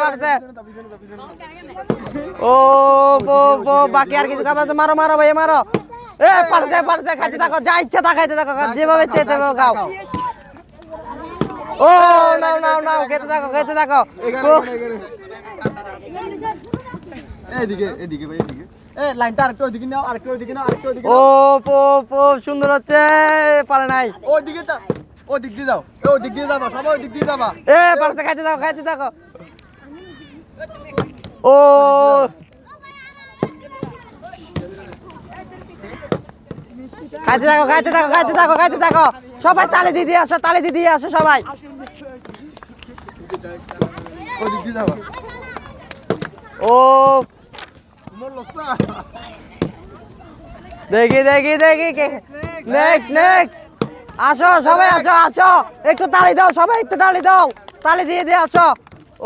পারছে ও বাকি আর কিছু খাবার আছে মারো মারো ভাই মারো এ পারছে পারছে খাইতে থাকো যা ইচ্ছা তা খাইতে থাকো যেভাবে ইচ্ছে সেভাবে খাও ও নাও নাও নাও খেতে থাকো এদিকে এদিকে ভাই এদিকে লাইনটা আরেকটু ওইদিকে নাও আরেকটু ওইদিকে নাও ও সুন্দর হচ্ছে পারে নাই ওইদিকে যাও ওইদিক দিয়ে যাও ওইদিক দিয়ে যাবা সবাই ওইদিক দিয়ে যাবা এ পারছে খাইতে থাকো ও খাইতে থাকো সবাই তালি দিয়ে আসো সবাই ওইদিক দিয়ে যাবা ও মরলসা দেখি নেক্সট আসো সবাই আসো একটু তালি দাও সবাই একটু তালি দাও তালি দিয়ে আসো